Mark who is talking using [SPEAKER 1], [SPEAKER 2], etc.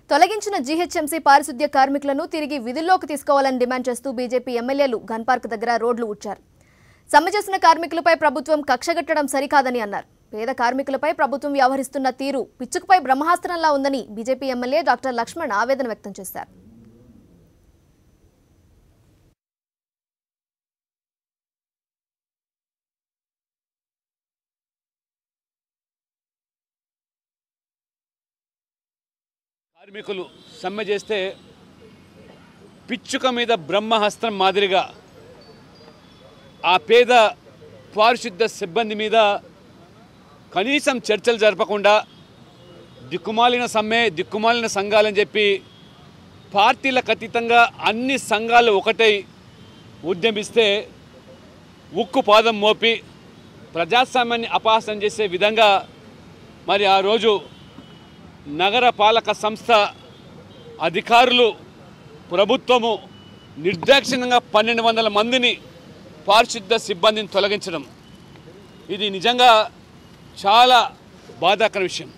[SPEAKER 1] తొలగించిన జీహెచ్ఎంసీ పారిశుద్ధ్య కార్మికులను తిరిగి విధుల్లోకి తీసుకోవాలని డిమాండ్ చేస్తూ బీజేపీ ఎమ్మెల్యేలు గన్ పార్క్ దగ్గర రోడ్లు ఊడ్చారు. సమ్మె చేసిన కార్మికులపై ప్రభుత్వం కక్షగట్టడం సరికాదని అన్నారు. పేద కార్మికులపై ప్రభుత్వం వ్యవహరిస్తున్న తీరు పిచ్చుకపై బ్రహ్మాస్త్రంలా ఉందని బీజేపీ ఎమ్మెల్యే డాక్టర్ లక్ష్మణ్ ఆవేదన వ్యక్తం చేశారు.
[SPEAKER 2] కార్మికులు సమ్మె చేస్తే పిచ్చుక మీద బ్రహ్మహస్త్రం మాదిరిగా ఆ పేద పారిశుద్ధ సిబ్బంది మీద కనీసం చర్చలు జరపకుండా దిక్కుమాలిన సమ్మె దిక్కుమాలిన సంఘాలని చెప్పి పార్టీలకు అతీతంగా అన్ని సంఘాలు ఒకటై ఉద్యమిస్తే ఉక్కు పాదం మోపి ప్రజాస్వామ్యాన్ని అపహాస్యం చేసే విధంగా మరి ఆ రోజు నగర పాలక సంస్థ అధికారులు ప్రభుత్వము నిర్దాక్షిణ్యంగా 1200 మందిని పారిశుద్ధ సిబ్బందిని తొలగించడం ఇది నిజంగా చాలా బాధాకర విషయం.